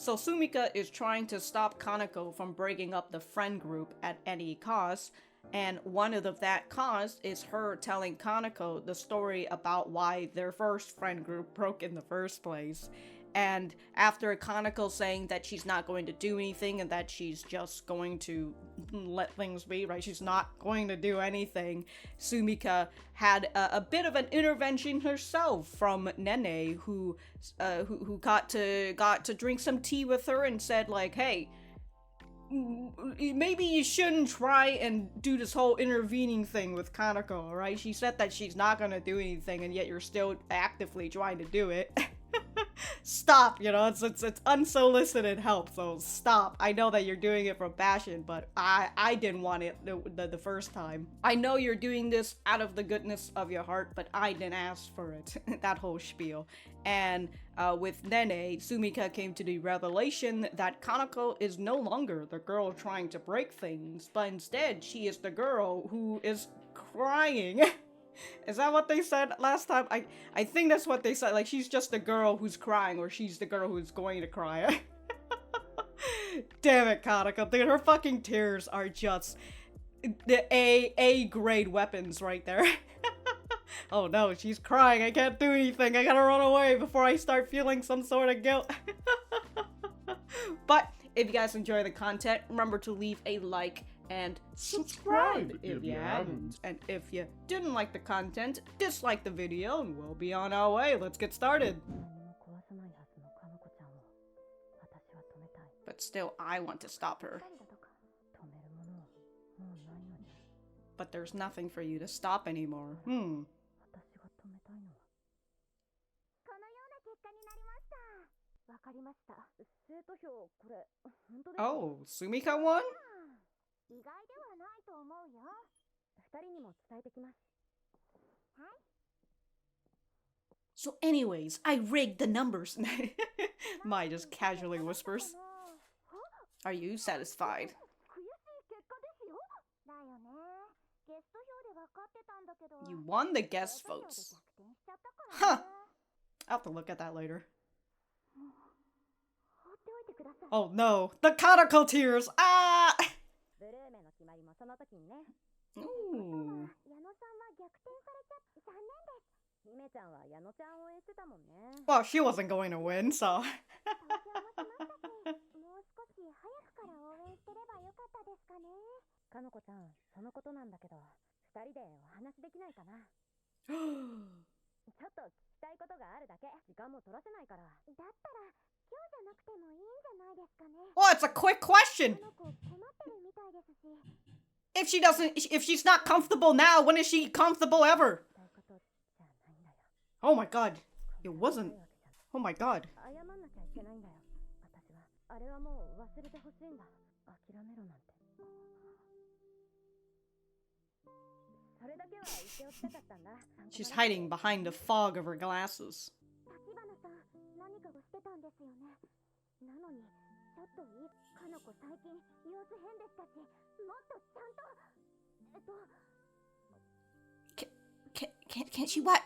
So Sumika is trying to stop Kanoko from breaking up the friend group at any cost, and one of that cost is her telling Kanoko the story about why their first friend group broke in the first place. And after Kanoko saying that she's not going to do anything and that she's just going to let things be, right? She's not going to do anything. Sumika had a bit of an intervention herself from Nene, who got to drink some tea with her and said like, hey, maybe you shouldn't try and do this whole intervening thing with Kanoko, right? She said that she's not gonna do anything and yet you're still actively trying to do it. Stop, you know, it's unsolicited help, so stop. I know that you're doing it from passion, but I didn't want it the first time. I know you're doing this out of the goodness of your heart, but I didn't ask for it. That whole spiel. And with Nene, Sumika came to the revelation that Kanoko is no longer the girl trying to break things, but instead she is the girl who is crying. Is that what they said last time? I think that's what they said. Like, she's just the girl who's crying, or she's the girl who's going to cry. Damn it, Kanoko. Dude, her fucking tears are just the A-grade weapons right there. Oh no, she's crying. I can't do anything. I gotta run away before I start feeling some sort of guilt. But if you guys enjoy the content, remember to leave a like and subscribe if you haven't. And if you didn't like the content, dislike the video and we'll be on our way. Let's get started. But still, I want to stop her. But there's nothing for you to stop anymore. Oh, Sumika won? So anyways, I rigged the numbers. Mai just casually whispers. Are you satisfied? You won the guest votes. Huh. I'll have to look at that later. Oh no, the Kanoko tears! Ah! Ooh. Well, she wasn't going to win, so... Oh, it's a quick question! If she's not comfortable now, when is she comfortable ever? Oh my god. It wasn't. Oh my god. She's hiding behind the fog of her glasses. Can't she what?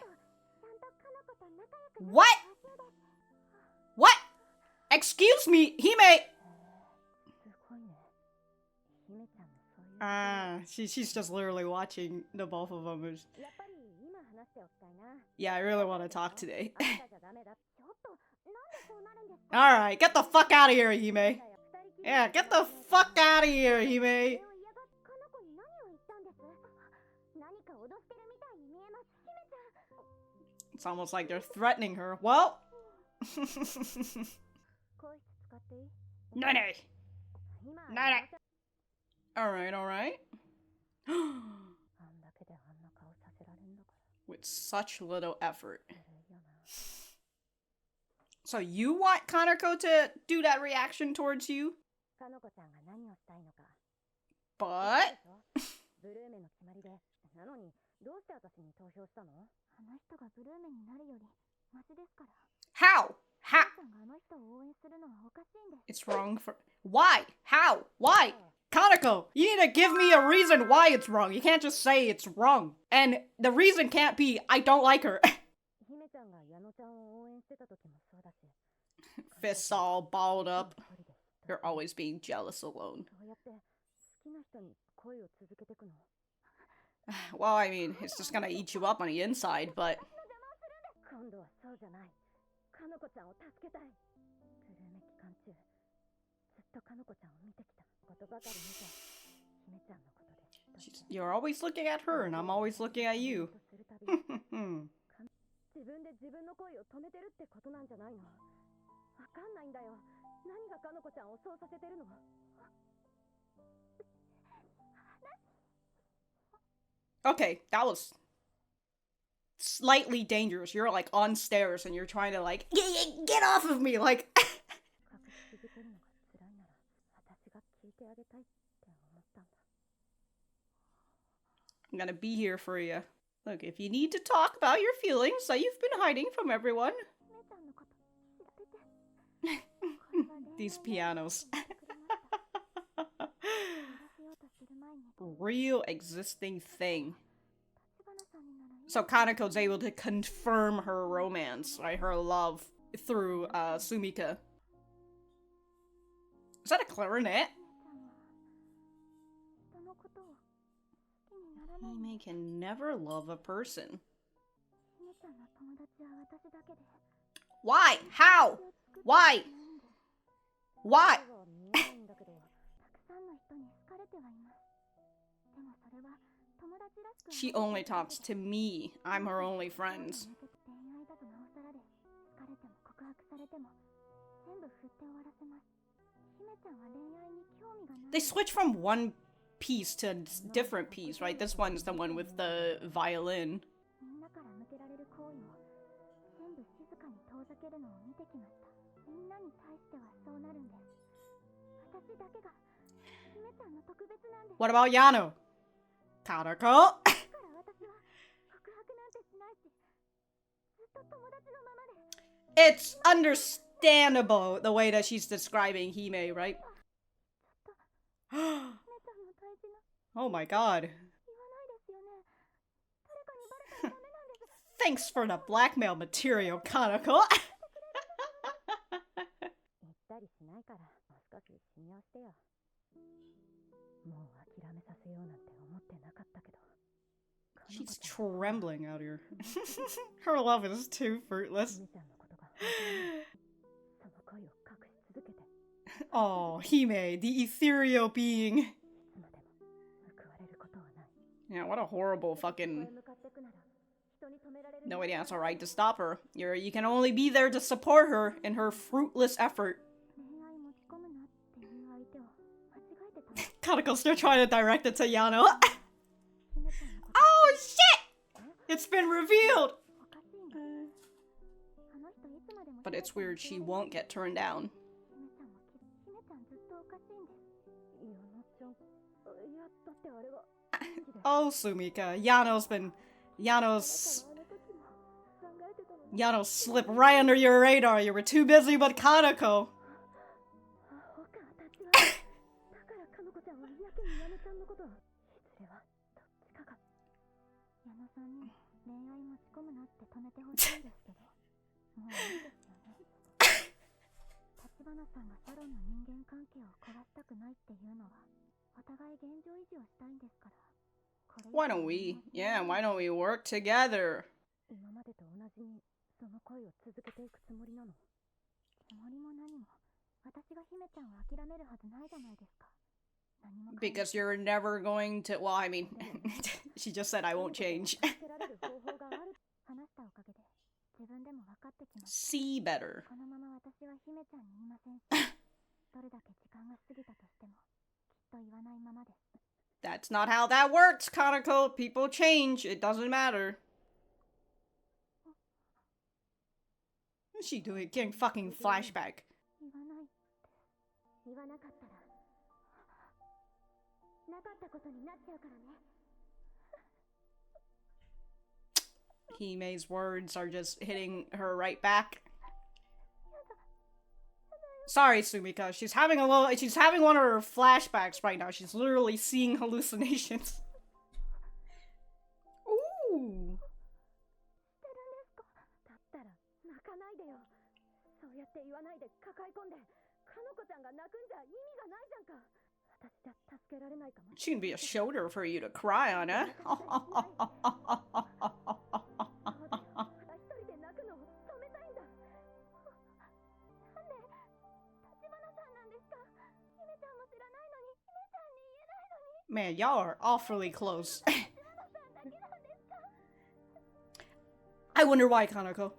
What? What? Excuse me, Hime! She's just literally watching the both of them. Yeah, I really want to talk today. Alright, get the fuck out of here, Hime. Yeah, get the fuck out of here, Hime. It's almost like they're threatening her. Well. Nene. Nene. Alright. With such little effort. So you want Kanoko to do that reaction towards you? But... How? How? It's wrong for... Why? How? Why? Kanoko, you need to give me a reason why it's wrong. You can't just say it's wrong. And the reason can't be, I don't like her. fists all balled up. You're always being jealous alone. Well, I mean, it's just gonna eat you up on the inside, but... You're always looking at her, and I'm always looking at you. Okay, that was slightly dangerous. You're like on stairs and you're trying to like get off of me, like. I'm gonna be here for you. Look, if you need to talk about your feelings that you've been hiding from everyone. These pianos. Real existing thing. So Kanako's able to confirm her romance, right? Her love through Sumika. Is that a clarinet? Hime can never love a person. Why? How? Why? Why? She only talks to me. I'm her only friend. They switch from one piece to a different piece, right? This one's the one with the violin. What about Yano? Kanoko? It's understandable the way that she's describing Hime, right? Oh my god. Thanks for the blackmail material, Kanoko. She's trembling out here. Her love is too fruitless. Oh, Hime, the ethereal being. Yeah, what a horrible fucking... Nobody has a right to stop her. You can only be there to support her in her fruitless effort. Kanako's still trying to direct it to Yano. Oh shit! It's been revealed! But it's weird, she won't get turned down. Oh, Sumika. Yano slipped right under your radar. You were too busy with Kanoko. Why don't we? Yeah, why don't we work together? Because you're never going to. Well, I mean, she just said I won't change. See better. That's not how that works, Kanoko. People change. It doesn't matter. What's she doing? Getting fucking flashback. Hime's words are just hitting her right back. Sorry, Sumika. She's having one of her flashbacks right now. She's literally seeing hallucinations. Ooh. She can be a shoulder for you to cry on, huh? Man, y'all are awfully close. I wonder why, Kanoko.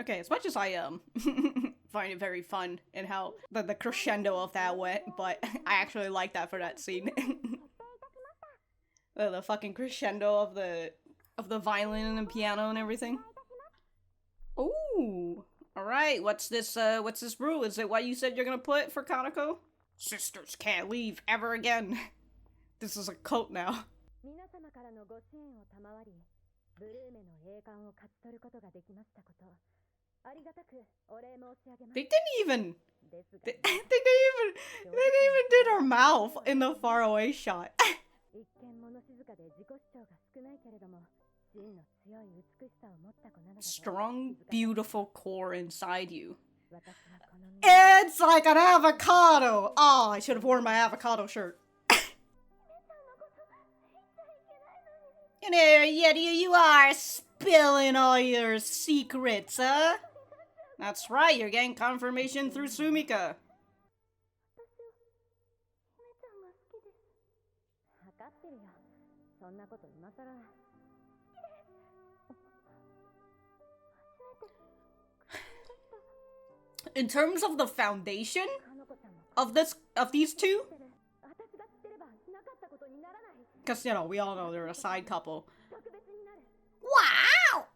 Okay, as much as I find it very fun and how the crescendo of that went, but I actually like that for that scene. the fucking crescendo of the violin and piano and everything. Ooh. Alright, what's this rule? Is it what you said you're gonna put for Kanoko? Sisters can't leave ever again. This is a cult now. They didn't even did her mouth in the faraway shot. Strong, beautiful core inside you. It's like an avocado! Oh, I should have worn my avocado shirt. And there you are, spilling all your secrets, huh? That's right, you're getting confirmation through Sumika. In terms of the foundation of these two, because, you know, we all know they're a side couple. Wow!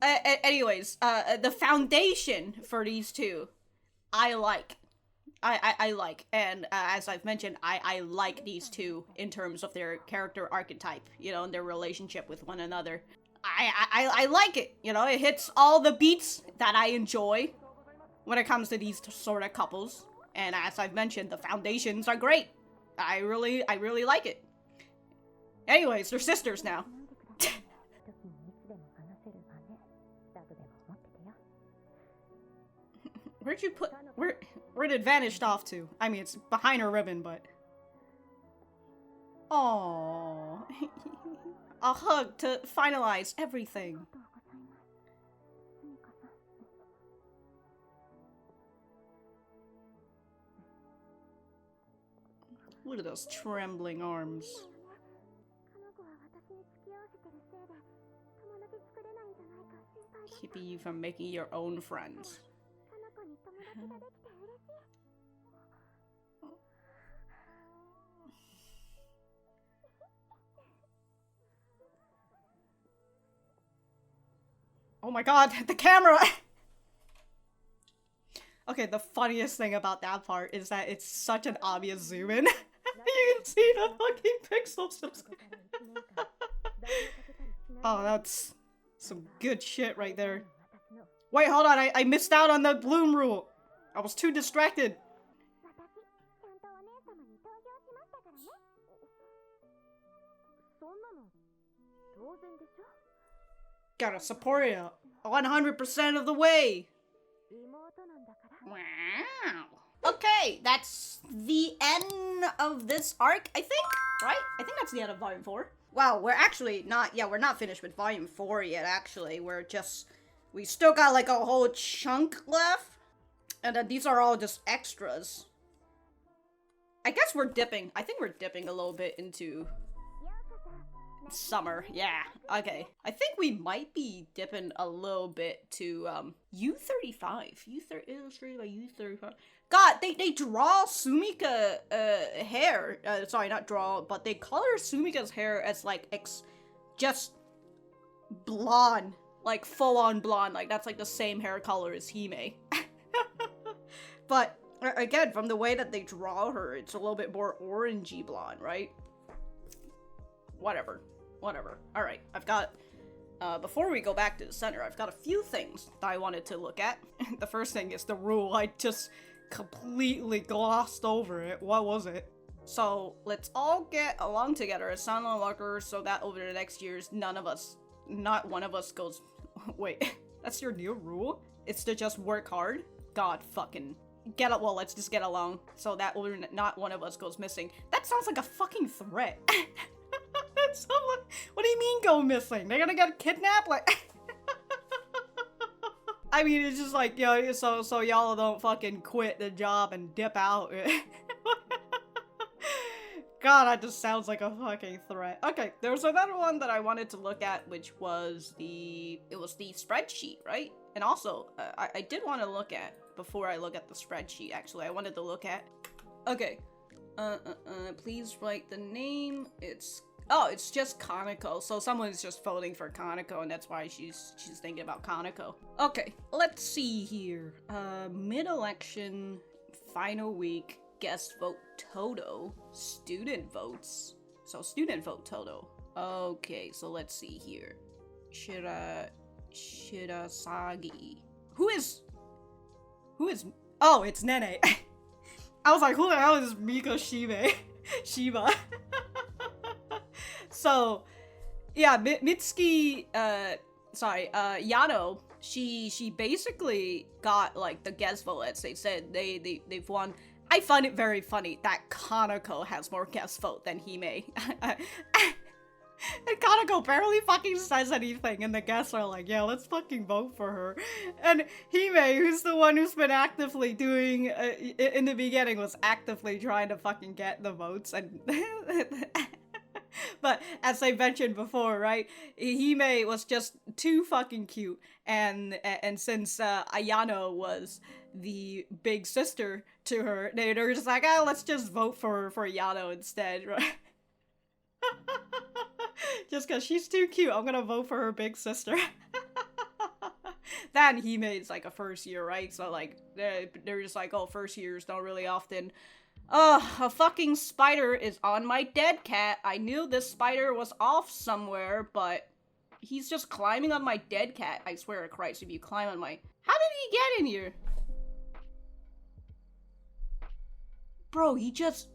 Anyways, the foundation for these two, I like. I like. And as I've mentioned, I like these two in terms of their character archetype, you know, and their relationship with one another. I like it, you know, it hits all the beats that I enjoy when it comes to these sort of couples. And as I've mentioned, the foundations are great. I really like it. Anyways, they're sisters now. Where'd you put... Where'd it vanished off to? I mean, it's behind her ribbon, but... Aww. A hug to finalize everything. Look at those trembling arms. Keeping you from making your own friends. Oh my god, the camera! Okay, the funniest thing about that part is that it's such an obvious zoom in. You can see the fucking pixels. Oh, that's some good shit right there. Wait, hold on, I missed out on the Blume rule. I was too distracted. Gotta support it 100% of the way. Wow. Okay, that's the end of this arc, I think, right? I think that's the end of Volume 4. Wow, we're actually not, yeah, we're not finished with Volume 4 yet, actually. We still got like a whole chunk left. And then these are all just extras. I guess I think we're dipping a little bit into summer, yeah, okay. I think we might be dipping a little bit to, U35. Illustrated by U35. God, they draw Sumika, hair. Sorry, not draw, but they color Sumika's hair as, like, just blonde. Like, full-on blonde. Like, that's, like, the same hair color as Hime. But, again, from the way that they draw her, it's a little bit more orangey blonde, right? Whatever. Alright, I've got, before we go back to the center, I've got a few things that I wanted to look at. The first thing is the rule. I just completely glossed over it. What was it? So, let's all get along together as silent workers so that over the next years, not one of us goes, wait, That's your new rule? It's to just work hard? God fucking... Well, let's just get along so that not one of us goes missing. That sounds like a fucking threat. What do you mean go missing? They're gonna get kidnapped? Like... I mean, it's just like, you know, so y'all don't fucking quit the job and dip out. God, that just sounds like a fucking threat. Okay, there was another one that I wanted to look at, which was the spreadsheet, right? And also, I did want to look at, before I look at the spreadsheet, actually, I wanted to look at, okay, please write the name. Oh, it's just Kanoko, so someone's just voting for Kanoko, and that's why she's thinking about Kanoko. Okay, let's see here. Mid-election, final week, guest vote Toto, student votes. So student vote Toto. Okay, so let's see here. Shirasagi. Who is... Oh, it's Nene. I was like, who the hell is Miko Shiba? So, yeah, Mitsuki, Yano, she basically got, like, the guest votes. They said they've won. I find it very funny that Kanoko has more guest vote than Hime. And Kanoko barely fucking says anything, and the guests are like, yeah, let's fucking vote for her. And Hime, who's the one who's been actively doing, in the beginning, was actively trying to fucking get the votes, and... But, as I mentioned before, right, Hime was just too fucking cute, and since Ayano was the big sister to her, they were just like, oh, let's just vote for Ayano instead, right? Just because she's too cute, I'm gonna vote for her big sister. That and Hime's like a first year, right? So, like, they're just like, oh, first years don't really often... a fucking spider is on my dead cat. I knew this spider was off somewhere, but he's just climbing on my dead cat. I swear to Christ, if you climb on my... How did he get in here? Bro, he just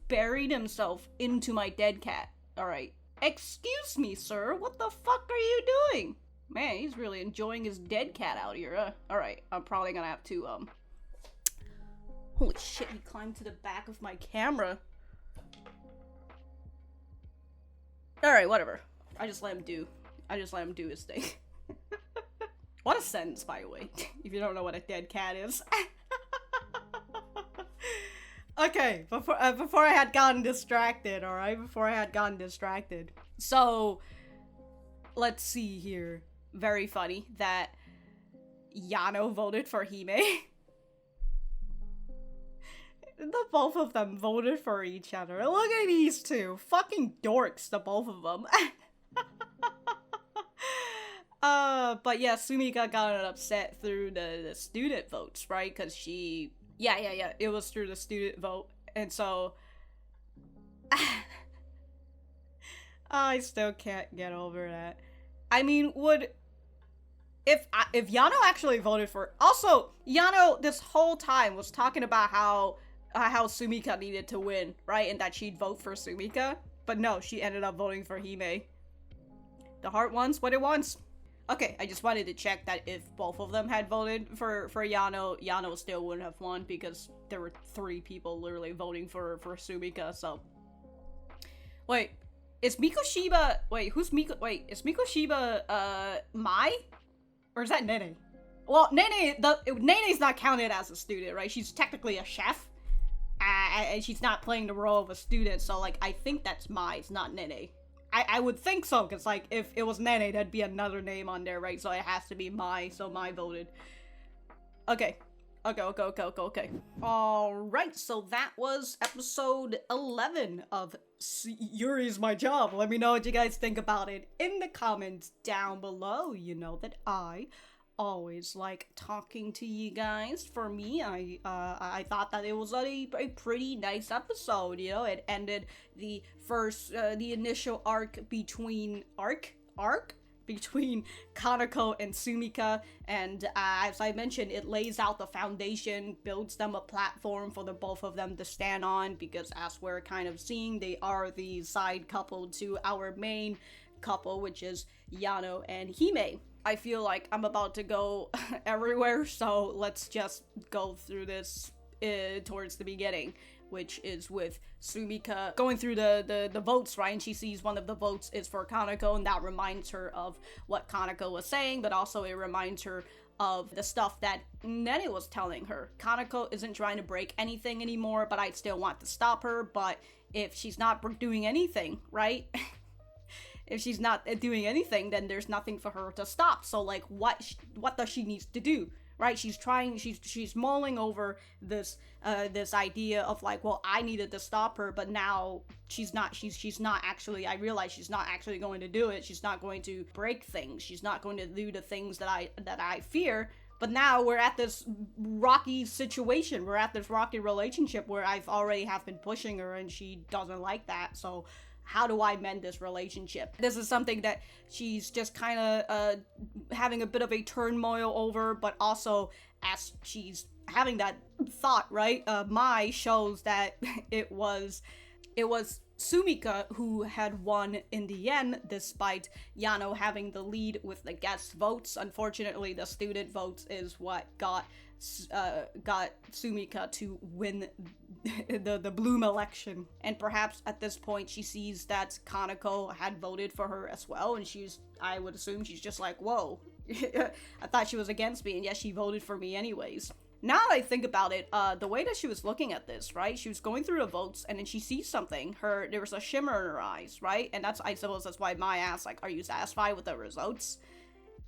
buried himself into my dead cat. Alright. Excuse me, sir. What the fuck are you doing? Man, he's really enjoying his dead cat out here. Alright, I'm probably gonna have to, Holy shit, he climbed to the back of my camera. Alright, whatever. I just let him do his thing. What a sentence, by the way, if you don't know what a dead cat is. Okay, before I had gotten distracted, alright? Before I had gotten distracted. So, let's see here. Very funny that Yano voted for Hime. The both of them voted for each other. Look at these two. Fucking dorks, the both of them. But yeah, Sumika got upset through the student votes, right? Because she... Yeah, it was through the student vote. And so... I still can't get over that. I mean, if Yano actually voted for... Also, Yano this whole time was talking about how Sumika needed to win, right? And that she'd vote for Sumika. But no, she ended up voting for Hime. The heart wants what it wants. Okay, I just wanted to check that if both of them had voted for Yano, Yano still wouldn't have won because there were 3 people literally voting for Sumika, so... Wait, is Miko Shiba... Wait, who's Miko... Wait, is Miko Shiba, Mai? Or is that Nene? Well, Nene's not counted as a student, right? She's technically a chef. And she's not playing the role of a student, so, like, I think that's Mai, it's not Nene. I would think so, because, like, if it was Nene, there'd be another name on there, right? So it has to be Mai, so Mai voted. Okay. Okay. Alright, so that was episode 11 of Yuri Is My Job. Let me know what you guys think about it in the comments down below. You know that I always like talking to you guys. For me, I thought that it was a pretty nice episode, you know. It ended the initial arc between Kanoko and Sumika, and as I mentioned, it lays out the foundation, builds them a platform for the both of them to stand on, because as we're kind of seeing, they are the side couple to our main couple, which is Yano and Hime. I feel like I'm about to go everywhere, so let's just go through this towards the beginning, which is with Sumika going through the votes, right? And she sees one of the votes is for Kanoko, and that reminds her of what Kanoko was saying, but also it reminds her of the stuff that Nene was telling her. Kanoko isn't trying to break anything anymore, but I still want to stop her, but if she's not doing anything, right? If she's not doing anything, then there's nothing for her to stop. So, like, what does she need to do, right? She's mulling over this idea of, like, well, I needed to stop her, but now she's not actually, I realize she's not actually going to do it. She's not going to break things. She's not going to do the things that I fear. But now we're at this rocky situation. We're at this rocky relationship where I've already have been pushing her and she doesn't like that. So how do I mend this relationship? This is something that she's just kind of having a bit of a turmoil over, but also as she's having that thought, right? Mai shows that it was Sumika who had won in the end, despite Yano having the lead with the guest votes. Unfortunately, the student votes is what got Sumika to win the Blume election. And perhaps at this point she sees that Kanoko had voted for her as well, and I would assume she's just like, whoa, I thought she was against me, and yet she voted for me anyways. Now that I think about it, the way that she was looking at this, right? She was going through the votes, and then she sees something. There was a shimmer in her eyes, right? And I suppose that's why Mai asked, like, are you satisfied with the results?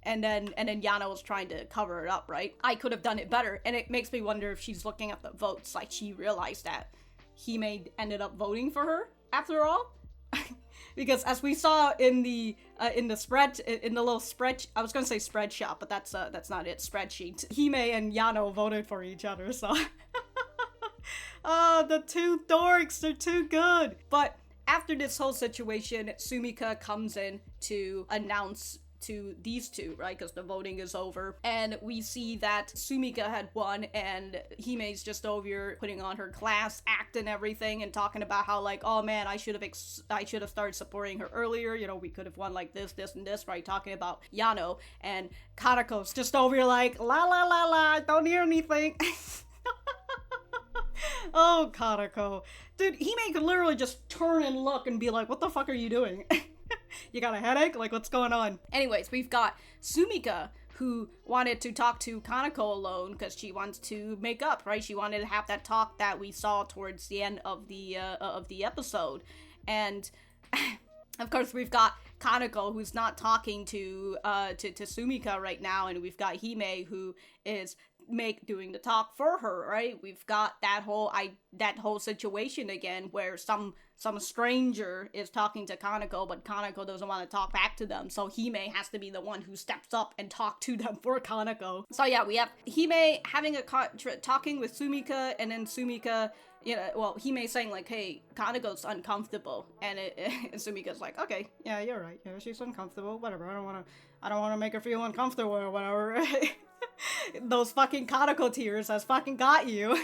And then Yana was trying to cover it up, right? I could have done it better, and it makes me wonder if she's looking at the votes, like she realized that Hime ended up voting for her after all. Because as we saw in the little spread, I was gonna say spreadsheet, but that's not it, spreadsheet. Hime and Yano voted for each other, so oh, the two dorks, they're too good. But after this whole situation, Sumika comes in to announce to these two, right? Because the voting is over, and we see that Sumika had won, and Hime's just over here putting on her class act and everything, and talking about how, like, oh man, I should have started supporting her earlier. You know, we could have won like this, and this, right? Talking about Yano, and Kanako's just over here like, la la la la, don't hear anything. Oh, Kanoko, dude, Hime could literally just turn and look and be like, what the fuck are you doing? You got a headache? Like, what's going on? Anyways, we've got Sumika, who wanted to talk to Kanoko alone because she wants to make up, right? She wanted to have that talk that we saw towards the end of the episode. And of course, we've got Kanoko, who's not talking to Sumika right now, and we've got Hime, who is doing the talk for her, right? We've got that whole situation again where some stranger is talking to Kanoko, but Kanoko doesn't want to talk back to them, so Hime has to be the one who steps up and talk to them for Kanoko. So yeah, we have Hime having talking with Sumika, and then Sumika, you know, well, Hime saying like, hey, Kanako's uncomfortable, and and Sumika's like, okay, yeah, you're right, yeah, she's uncomfortable, whatever, I don't want to make her feel uncomfortable or whatever. Those fucking Kanoko tears has fucking got you.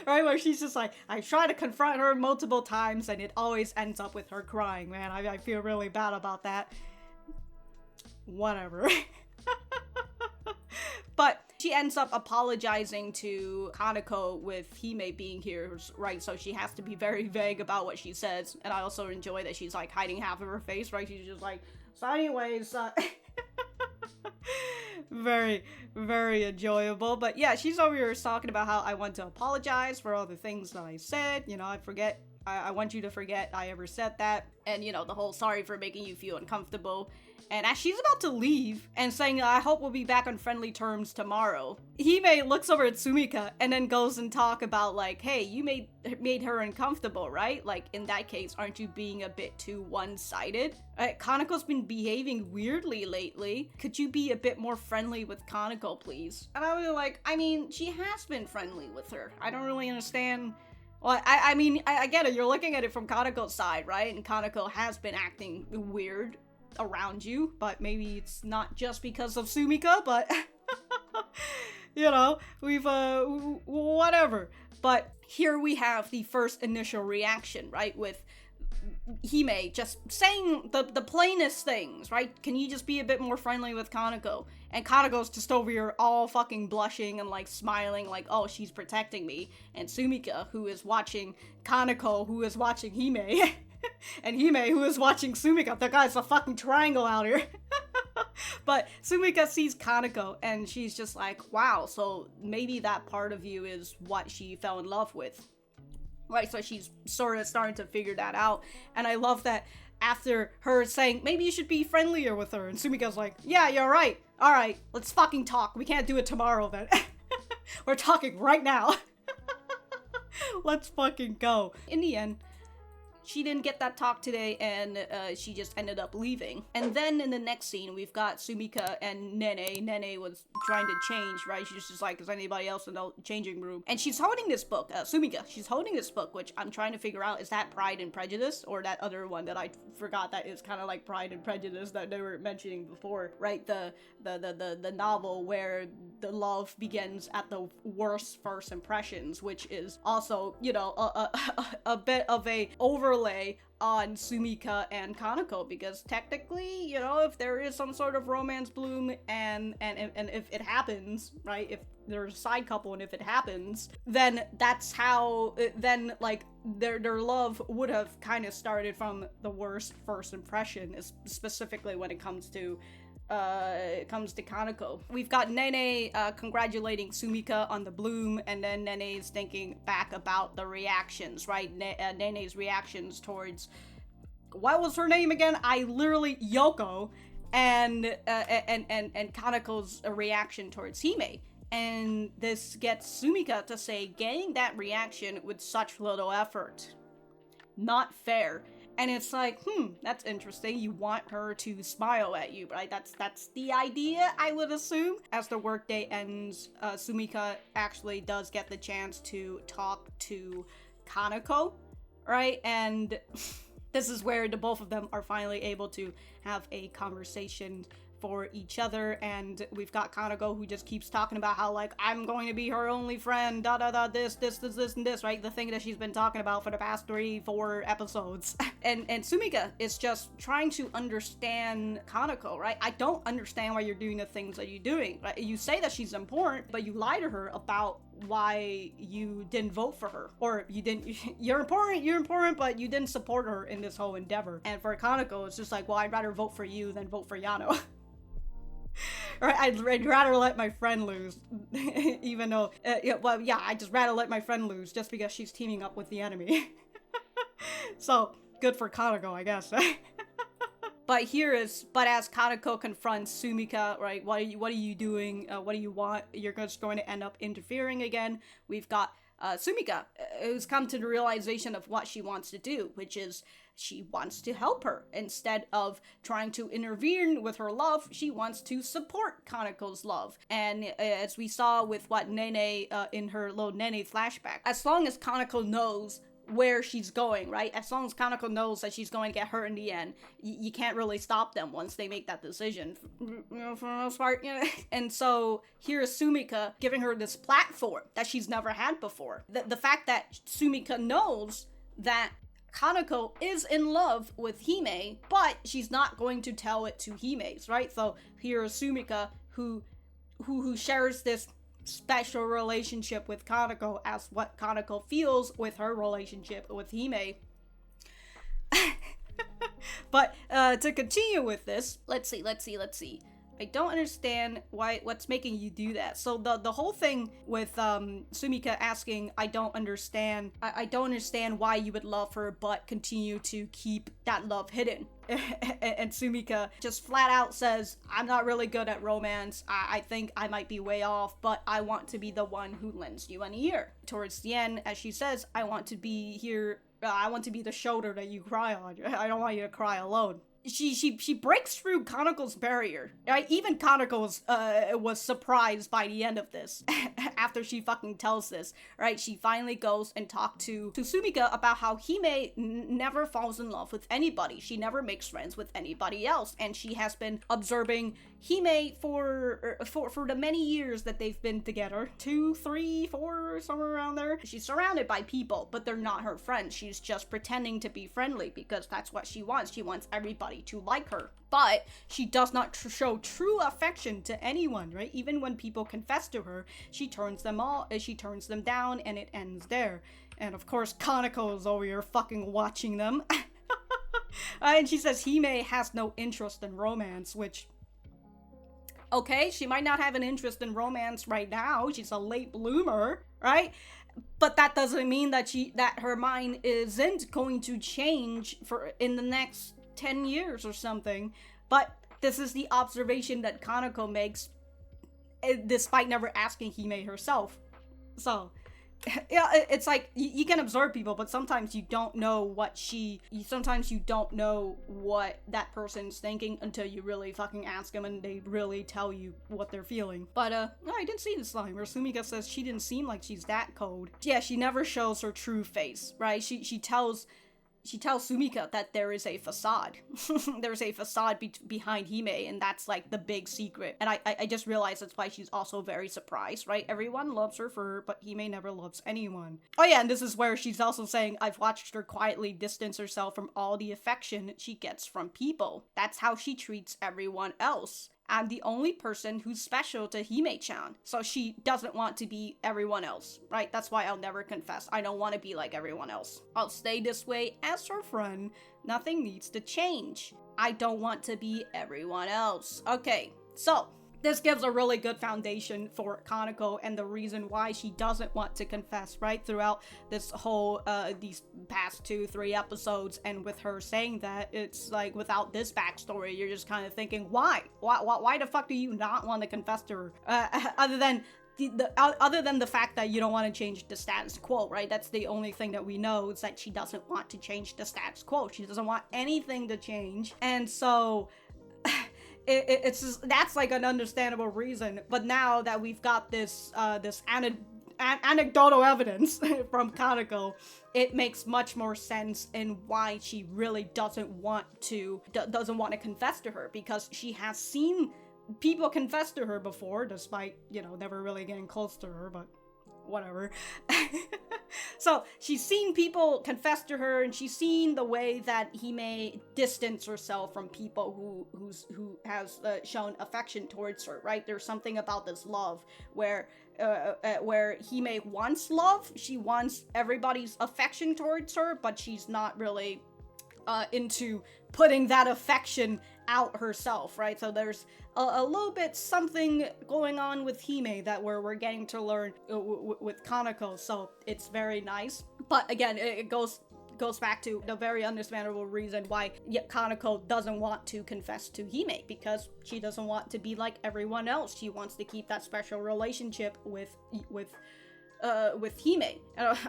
Right, where she's just like, I try to confront her multiple times and it always ends up with her crying, man. I feel really bad about that. Whatever. But she ends up apologizing to Kanoko with Hime being here, right? So she has to be very vague about what she says. And I also enjoy that she's like hiding half of her face, right? She's just like, so anyways, very, very enjoyable. But yeah, she's over here talking about how I want to apologize for all the things that I said. You know, I want you to forget I ever said that. And, you know, the whole sorry for making you feel uncomfortable. And as she's about to leave and saying, I hope we'll be back on friendly terms tomorrow, Hime looks over at Sumika and then goes and talk about like, hey, you made her uncomfortable, right? Like, in that case, aren't you being a bit too one-sided? Kanako's been behaving weirdly lately. Could you be a bit more friendly with Kanoko, please? And I was like, I mean, she has been friendly with her. I don't really understand. Well, I mean, I get it. You're looking at it from Kanako's side, right? And Kanoko has been acting weird around you, but maybe it's not just because of Sumika, but you know, we've whatever. But here we have the first initial reaction, right, with Hime just saying the plainest things, right? Can you just be a bit more friendly with Kanoko? And Kanako's just over here all fucking blushing and like smiling like, oh, she's protecting me. And Sumika, who is watching Kanoko, who is watching Hime, and Hime, who is watching Sumika. The guy's a fucking triangle out here. But Sumika sees Kanoko and she's just like, wow, so maybe that part of you is what she fell in love with. Right, so she's sort of starting to figure that out. And I love that after her saying, maybe you should be friendlier with her. And Sumika's like, yeah, you're right. All right, let's fucking talk. We can't do it tomorrow then. We're talking right now. Let's fucking go. In the end, she didn't get that talk today, and she just ended up leaving. And then in the next scene, we've got Sumika and Nene. Nene was trying to change, right? She's just like, is anybody else in the changing room? And she's holding this book, Sumika. She's holding this book, which I'm trying to figure out, is that Pride and Prejudice? Or that other one that I forgot that is kind of like Pride and Prejudice that they were mentioning before, right? The novel where the love begins at the worst first impressions, which is also, you know, a bit of a overlay on Sumika and Kanoko, because technically, you know, if there is some sort of romance Blume and if it happens, right, if there's a side couple and if it happens, then that's how, then like their love would have kind of started from the worst first impression, specifically when it comes to Kanoko. We've got Nene congratulating Sumika on the Blume, and then Nene's thinking back about the reactions, right? Nene's reactions towards, what was her name again? Yoko, and Kanako's reaction towards Hime. And this gets Sumika to say, getting that reaction with such little effort, not fair. And it's like, that's interesting. You want her to smile at you, right? That's the idea, I would assume. As the workday ends, Sumika actually does get the chance to talk to Kanoko, right? And this is where the both of them are finally able to have a conversation for each other, and we've got Kanoko who just keeps talking about how, like, I'm going to be her only friend, this, and this, right? The thing that she's been talking about for the past 3-4 episodes. and Sumika is just trying to understand Kanoko, right? I don't understand why you're doing the things that you're doing, right? You say that she's important, but you lie to her about why you didn't vote for her, or you're important, but you didn't support her in this whole endeavor. And for Kanoko, it's just like, well, I'd rather vote for you than vote for Yano. Right, I'd rather let my friend lose, even though, I'd just rather let my friend lose just because she's teaming up with the enemy. So, good for Kanoko, I guess. But as Kanoko confronts Sumika, right, what are you doing, what do you want, you're just going to end up interfering again. We've got Sumika, who's come to the realization of what she wants to do, which is she wants to help her. Instead of trying to intervene with her love, she wants to support Kanako's love. And as we saw with what Nene, in her little Nene flashback, as long as Kanoko knows where she's going, right? As long as Kanoko knows that she's going to get hurt in the end, you can't really stop them once they make that decision, you know, for the most part, you know? And so here is Sumika giving her this platform that she's never had before. The fact that Sumika knows that Kanoko is in love with Hime, but she's not going to tell it to Hime's, right? So here is Sumika who shares this special relationship with Kanoko as what Kanoko feels with her relationship with Hime. But to continue with this, let's see. I don't understand what's making you do that. So the whole thing with Sumika asking, I don't understand why you would love her but continue to keep that love hidden. And Sumika just flat out says, I'm not really good at romance. I think I might be way off, but I want to be the one who lends you an ear. Towards the end, as she says, I want to be here. I want to be the shoulder that you cry on. I don't want you to cry alone. She breaks through Kanoko's barrier, right? Even Kanoko was surprised by the end of this. After she fucking tells this, right? She finally goes and talks to Sumika about how Hime never falls in love with anybody. She never makes friends with anybody else, and she has been observing Hime, for the many years that they've been together, 2, 3, 4, somewhere around there, she's surrounded by people, but they're not her friends. She's just pretending to be friendly because that's what she wants. She wants everybody to like her. But she does not show true affection to anyone, right? Even when people confess to her, she turns them down, and it ends there. And of course, Kanoko is over here fucking watching them. And she says Hime has no interest in romance, which... Okay, she might not have an interest in romance right now. She's a late bloomer, right? But that doesn't mean that her mind isn't going to change in the next 10 years or something. But this is the observation that Kanoko makes, despite never asking Hime herself. So, yeah, it's like, you can observe people, but sometimes you don't know sometimes you don't know what that person's thinking until you really fucking ask them and they really tell you what they're feeling. But, no, I didn't see this line where Sumika says she didn't seem like she's that cold. Yeah, she never shows her true face, right? She tells Sumika that there is a facade. There's a facade behind Hime, and that's like the big secret. And I just realized that's why she's also very surprised, right? Everyone loves her but Hime never loves anyone. Oh yeah, and this is where she's also saying, I've watched her quietly distance herself from all the affection she gets from people. That's how she treats everyone else. I'm the only person who's special to Hime-chan, so she doesn't want to be everyone else, right? That's why I'll never confess. I don't want to be like everyone else. I'll stay this way as her friend. Nothing needs to change. I don't want to be everyone else. Okay, so this gives a really good foundation for Kanoko and the reason why she doesn't want to confess, right? Throughout this whole, these past 2-3 episodes, and with her saying that, it's like, without this backstory, you're just kind of thinking, why? Why the fuck do you not want to confess to her? Other than the fact that you don't want to change the status quo, right? That's the only thing that we know, is that she doesn't want to change the status quo. She doesn't want anything to change, and so... It's just, that's like an understandable reason, but now that we've got this anecdotal evidence from Kanoko, it makes much more sense in why she really doesn't want to confess to her, because she has seen people confess to her before, despite, never really getting close to her, but whatever. So she's seen people confess to her, and she's seen the way that Hime distance herself from people who has shown affection towards her, right? There's something about this love where Hime wants love. She wants everybody's affection towards her, but she's not really into putting that affection out herself, right? So there's a little bit something going on with Hime that we're getting to learn with Kanoko, so it's very nice. But again, it goes back to the very understandable reason why Kanoko doesn't want to confess to Hime, because she doesn't want to be like everyone else. She wants to keep that special relationship with Hime.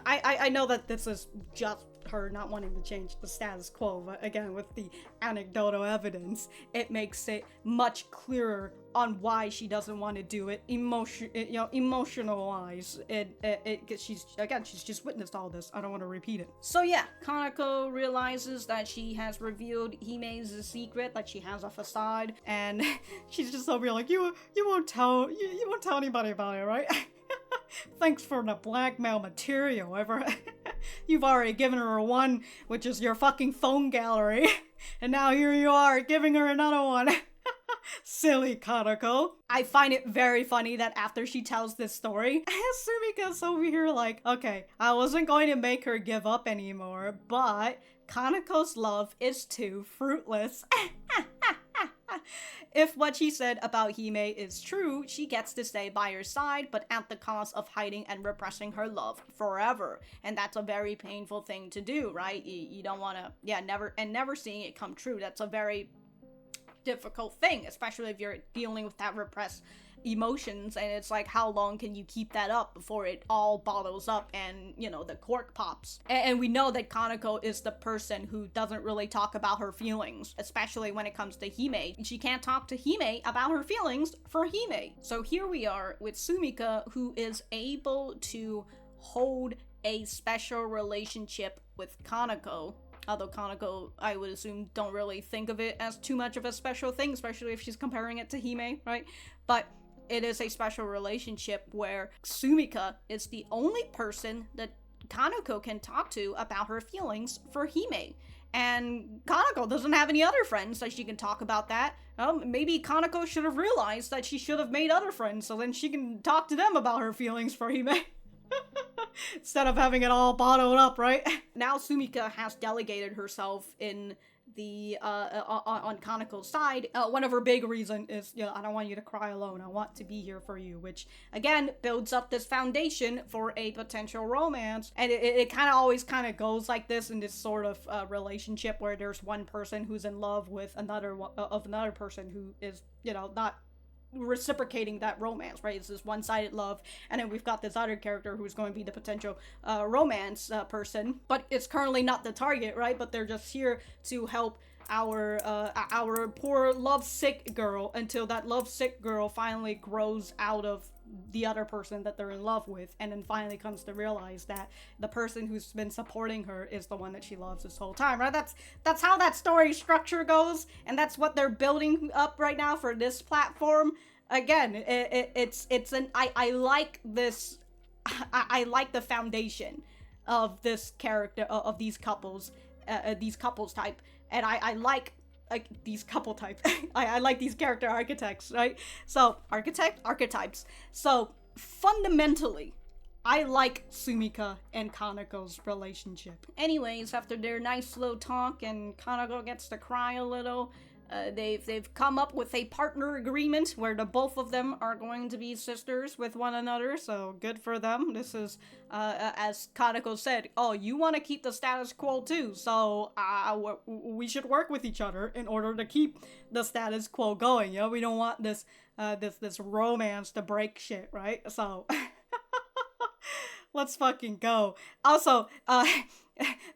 I know that this is just her not wanting to change the status quo, but again, with the anecdotal evidence, it makes it much clearer on why she doesn't want to do it emotional wise. She's just witnessed all this. I don't want to repeat it. So yeah, Kanoko realizes that she has revealed Hime's secret, that she has a facade, and she's just over here like, you won't tell anybody about it, right? Thanks for the blackmail material. You've already given her one, which is your fucking phone gallery, and now here you are giving her another one. Silly Kanoko. I find it very funny that after she tells this story, Sumika's over here like, okay, I wasn't going to make her give up anymore, but Kanako's love is too fruitless. If what she said about Hime is true, she gets to stay by her side, but at the cost of hiding and repressing her love forever. And that's a very painful thing to do, right? You don't want to, never seeing it come true. That's a very difficult thing, especially if you're dealing with that repressed emotions, and it's like, how long can you keep that up before it all bottles up and, the cork pops? And we know that Kanoko is the person who doesn't really talk about her feelings, especially when it comes to Hime. She can't talk to Hime about her feelings for Hime. So here we are with Sumika, who is able to hold a special relationship with Kanoko. Although Kanoko, I would assume, don't really think of it as too much of a special thing, especially if she's comparing it to Hime, right? But it is a special relationship where Sumika is the only person that Kanoko can talk to about her feelings for Hime. And Kanoko doesn't have any other friends that she can talk about that. Maybe Kanoko should have realized that she should have made other friends so then she can talk to them about her feelings for Hime. Instead of having it all bottled up, right? Now Sumika has delegated herself in the on Kaneko's side. One of her big reasons is, I don't want you to cry alone. I want to be here for you, which again builds up this foundation for a potential romance. And it kind of always kind of goes like this in this sort of relationship where there's one person who's in love with another person who is, not reciprocating that romance, right? It's this one-sided love, and then we've got this other character who's going to be the potential romance person, but it's currently not the target, right? But they're just here to help our poor lovesick girl until that lovesick girl finally grows out of the other person that they're in love with, and then finally comes to realize that the person who's been supporting her is the one that she loves this whole time, right? That's how that story structure goes, and that's what they're building up right now for this platform. Again, I like this. I like the foundation of this character, of these couples type, and I like these couple types. I like these character archetypes, right? So, archetypes. So, fundamentally, I like Sumika and Kaneko's relationship. Anyways, after their nice little talk and Kanoko gets to cry a little, they've come up with a partner agreement where the both of them are going to be sisters with one another, so good for them. This is, as Kanoko said, oh, you want to keep the status quo too, so we should work with each other in order to keep the status quo going, we don't want this romance to break shit, right? So, let's fucking go. Also,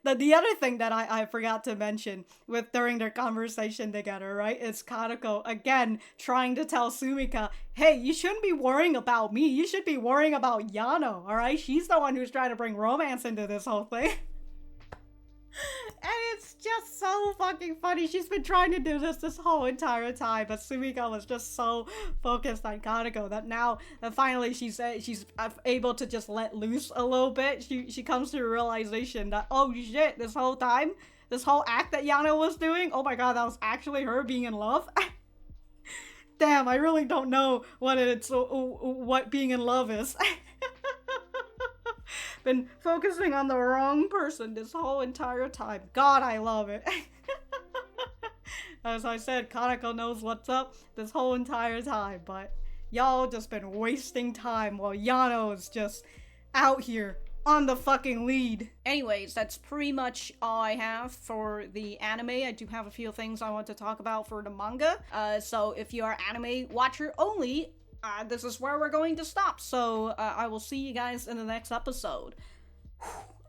the other thing that I forgot to mention during their conversation together, right, is Kanoko again trying to tell Sumika, hey, you shouldn't be worrying about me, you should be worrying about Yano, alright? She's the one who's trying to bring romance into this whole thing. And it's just so fucking funny. She's been trying to do this whole entire time, but Sumika was just so focused on Kanoko that now finally she's able to just let loose a little bit. She comes to the realization that, oh shit, this whole time, this whole act that Yano was doing, oh my god, that was actually her being in love. Damn, I really don't know what being in love is. Been focusing on the wrong person this whole entire time. God, I love it. As I said, Kanoko knows what's up this whole entire time, but y'all just been wasting time while Yano is just out here on the fucking lead. Anyways, that's pretty much all I have for the anime. I do have a few things I want to talk about for the manga. So if you are anime watcher only, this is where we're going to stop, so I will see you guys in the next episode.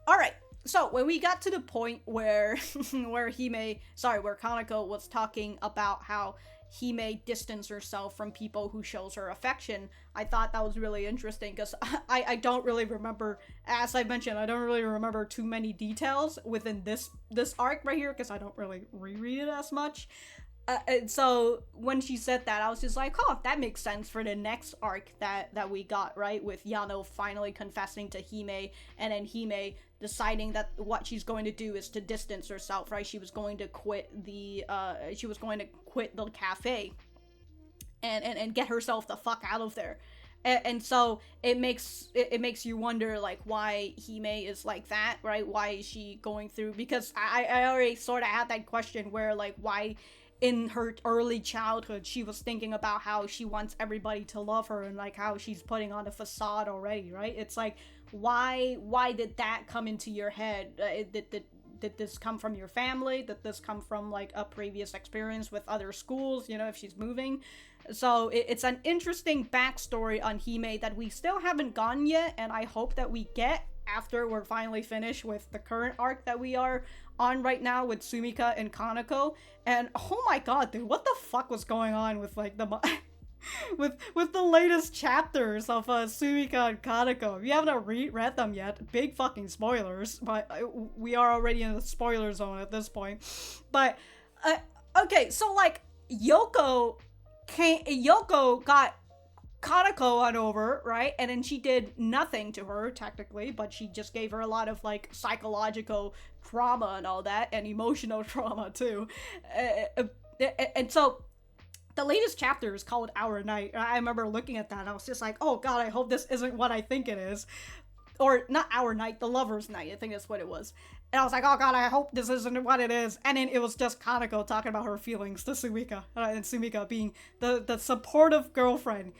Alright, so when we got to the point where where Kanoko was talking about how Hime distanced herself from people who shows her affection, I thought that was really interesting, because I don't really remember, as I mentioned, I don't really remember too many details within this arc right here, because I don't really reread it as much. And so when she said that, I was just like, oh, that makes sense for the next arc that we got, right? With Yano finally confessing to Hime, and then Hime deciding that what she's going to do is to distance herself, right? She was going to quit the cafe and get herself the fuck out of there. And so it makes you wonder, like, why Hime is like that, right? Why is she going through? Because I already sort of had that question where, like, why in her early childhood she was thinking about how she wants everybody to love her and like how she's putting on a facade already, right? It's like, why did that come into your head? Did this come from your family? Did this come from like a previous experience with other schools, if she's moving? So it's an interesting backstory on Hime that we still haven't gotten yet, and I hope that we get after we're finally finished with the current arc that we are on right now with Sumika and Kanoko. And oh my god, dude, what the fuck was going on with like with the latest chapters of Sumika and Kanoko. If you haven't read them yet, big fucking spoilers, but we are already in the spoiler zone at this point. But okay, so like Yoko got Kanoko on over, right? And then she did nothing to her, technically, but she just gave her a lot of, like, psychological trauma and all that, and emotional trauma, too. And so, the latest chapter is called Our Night. I remember looking at that, and I was just like, oh god, I hope this isn't what I think it is. Or, not Our Night, The Lover's Night, I think that's what it was. And I was like, oh god, I hope this isn't what it is. And then it was just Kanoko talking about her feelings to Sumika, and Sumika being the supportive girlfriend.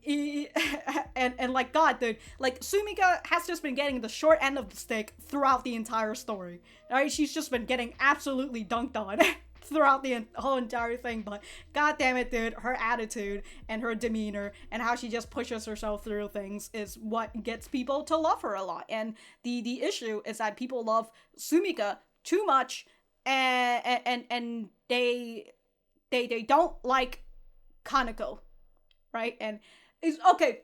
And like, god, dude, like, Sumika has just been getting the short end of the stick throughout the entire story. Alright, she's just been getting absolutely dunked on throughout the whole entire thing, but god damn it, dude, her attitude and her demeanor and how she just pushes herself through things is what gets people to love her a lot. And the issue is that people love Sumika too much, and they don't like Kanoko, right? And it's okay.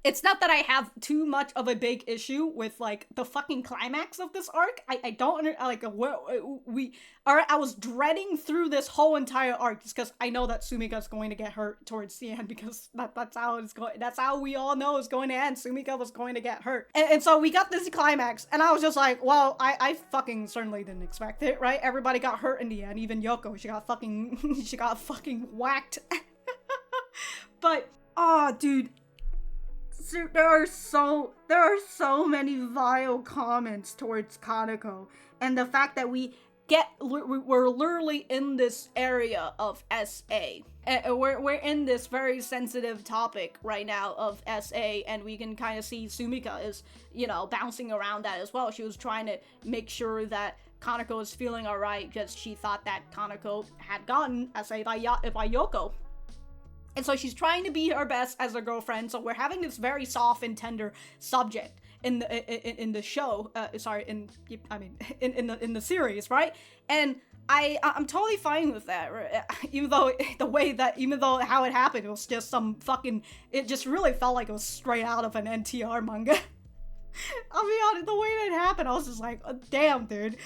It's not that I have too much of a big issue with, like, the fucking climax of this arc. I don't like, I was dreading through this whole entire arc just because I know that Sumika's going to get hurt towards the end, because that's how it's going. That's how we all know it's going to end. Sumika was going to get hurt. And so we got this climax, and I was just like, well, I fucking certainly didn't expect it, right? Everybody got hurt in the end, even Yoko. She got fucking whacked. But, oh, dude. There are so many vile comments towards Kanoko, and the fact that we're literally in this area of SA. We're in this very sensitive topic right now of SA, and we can kind of see Sumika is, you know, bouncing around that as well. She was trying to make sure that Kanoko is feeling alright because she thought that Kanoko had gotten SA by Yoko. And so she's trying to be her best as a girlfriend. So we're having this very soft and tender subject in the show. In the series, right? And I'm totally fine with that. Right? Even though how it happened, it was just some fucking. It just really felt like it was straight out of an NTR manga. I'll be honest, the way that happened, I was just like, oh, damn, dude.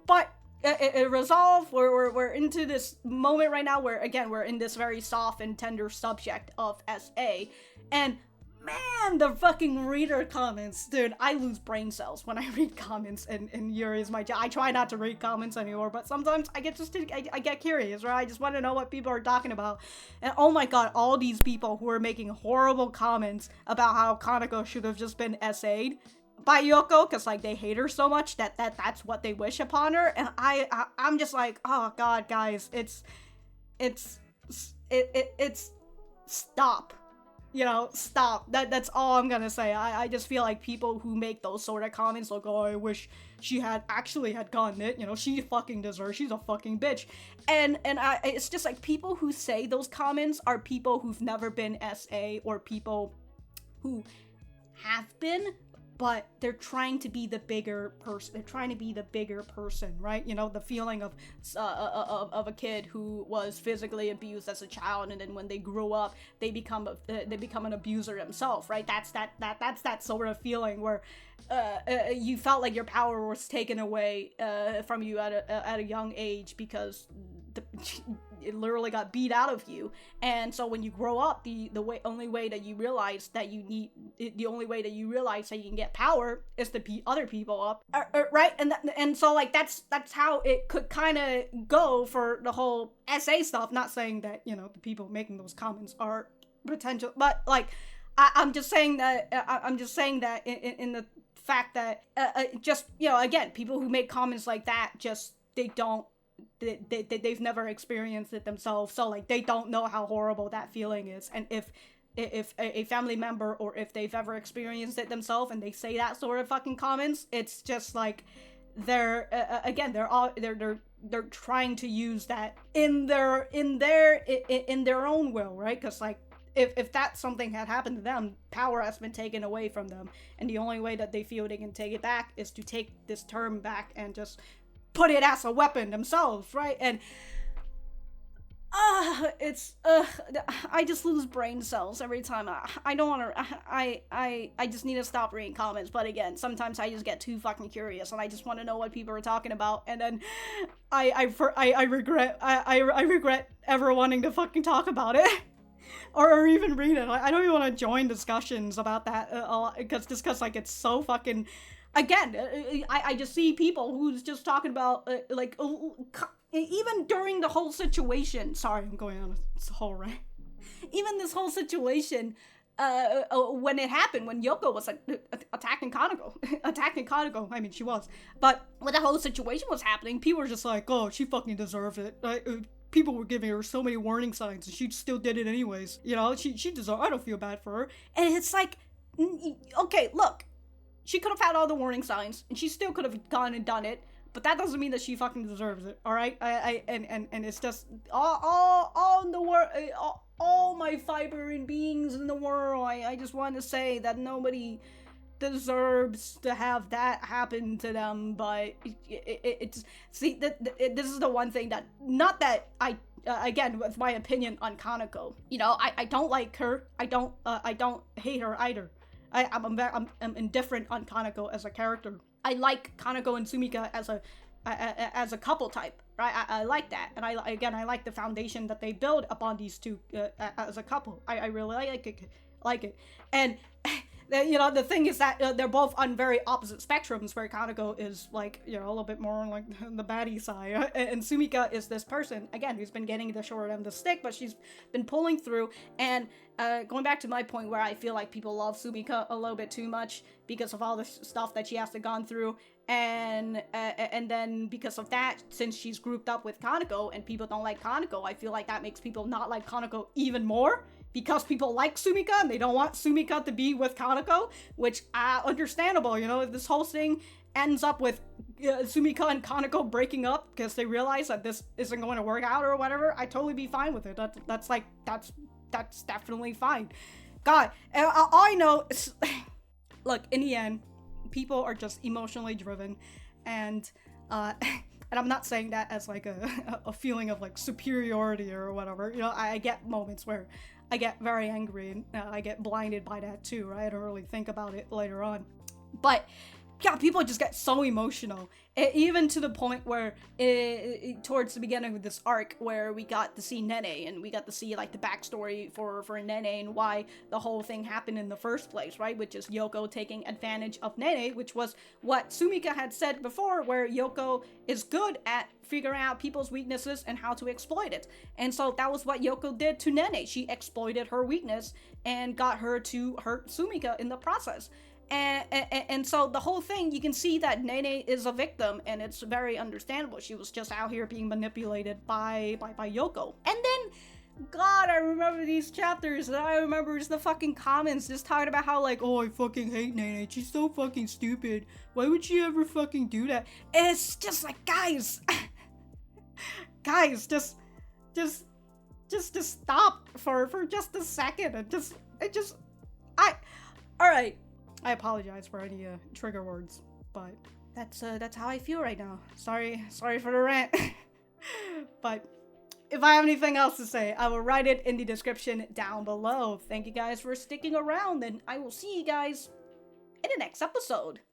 But. It resolved. We're into this moment right now where, again, we're in this very soft and tender subject of SA, and man, the fucking reader comments, dude, I lose brain cells when I read comments in Yuri Is My Job. I try not to read comments anymore, but sometimes I get curious, right? I just want to know what people are talking about, and oh my god, all these people who are making horrible comments about how Kanoko should have just been SA'd by Yoko, because, like, they hate her so much that's what they wish upon her, and I'm just like, oh god, guys, it's stop, you know, stop. That's all I'm gonna say. I just feel like people who make those sort of comments, like, oh, I wish she had gotten it, you know, she fucking deserves, she's a fucking bitch, and it's just like, people who say those comments are people who've never been SA, or people who have been, but they're trying to be the bigger person. They're trying to be the bigger person, right? You know, the feeling of a kid who was physically abused as a child, and then when they grow up, they become an abuser themselves, right? That's that sort of feeling where you felt like your power was taken away from you at a young age because it literally got beat out of you. And so when you grow up, the only way that you realize that you can get power is to beat other people up, right? And so, like, that's how it could kind of go for the whole SA stuff. Not saying that, you know, the people making those comments are potential, but, like, I'm just saying that in the fact that just, you know, again, people who make comments like that, just, they've never experienced it themselves, so, like, they don't know how horrible that feeling is. And if a family member, or if they've ever experienced it themselves and they say that sort of fucking comments, it's just like they're trying to use that in their own will, right? Because, like, if that something had happened to them, power has been taken away from them, and the only way that they feel they can take it back is to take this term back and just put it as a weapon themselves, right? And It's I just lose brain cells every time. I don't want to. I just need to stop reading comments. But again, sometimes I just get too fucking curious, and I just want to know what people are talking about, and then I regret ever wanting to fucking talk about it. Or even read it. I don't even want to join discussions about that a lot, because like it's so fucking. Again, I just see people who's just talking about like even during the whole situation. Sorry, I'm going on a whole rant. Even this whole situation, when it happened, when Yoko was attacking Kanoko, I mean she was, but when the whole situation was happening, people were just like, oh, she fucking deserved it. People were giving her so many warning signs, and she still did it anyways. You know, she deserved. I don't feel bad for her. And it's like, okay, look, she could have had all the warning signs, and she still could have gone and done it. But that doesn't mean that she fucking deserves it. All right, and it's just all in the world, all my fiber and beings in the world. I just want to say that nobody deserves to have that happen to them, but it's see that this is the one thing that, not that I again, with my opinion on Kanoko, you know, I don't like her, I don't hate her either. I'm indifferent on Kanoko as a character. I like Kanoko and Sumika as a couple type, right? I like that, and I like the foundation that they build upon these two as a couple. I really like it, and you know, the thing is that they're both on very opposite spectrums, where Kanoko is like, you know, a little bit more on like the baddie side, and Sumika is this person, again, who's been getting the short end of the stick, but she's been pulling through. And going back to my point where I feel like people love Sumika a little bit too much because of all the stuff that she has to gone through, and then because of that, since she's grouped up with Kanoko and people don't like Kanoko, I feel like that makes people not like Kanoko even more, because people like Sumika and they don't want Sumika to be with Kanoko, which understandable. You know, if this whole thing ends up with Sumika and Kanoko breaking up because they realize that this isn't going to work out or whatever, I'd totally be fine with it. That's definitely fine. God, all I know is, look, in the end, people are just emotionally driven, and and I'm not saying that as like a feeling of like superiority or whatever. You know, I get moments where I get very angry, and I get blinded by that too, right? I don't really think about it later on. But yeah, people just get so emotional, even to the point where towards the beginning of this arc, where we got to see Nene, and we got to see like the backstory for Nene and why the whole thing happened in the first place, right? Which is Yoko taking advantage of Nene, which was what Sumika had said before, where Yoko is good at figuring out people's weaknesses and how to exploit it. And so that was what Yoko did to Nene. She exploited her weakness and got her to hurt Sumika in the process. And so the whole thing, you can see that Nene is a victim, and it's very understandable. She was just out here being manipulated by Yoko. And then, God, I remember these chapters, and I remember just the fucking comments just talking about how, like, oh, I fucking hate Nene, she's so fucking stupid, why would she ever fucking do that? And it's just like, guys, guys, just stop for just a second, and alright. I apologize for any trigger words, but that's how I feel right now. Sorry for the rant. But if I have anything else to say, I will write it in the description down below. Thank you guys for sticking around, and I will see you guys in the next episode.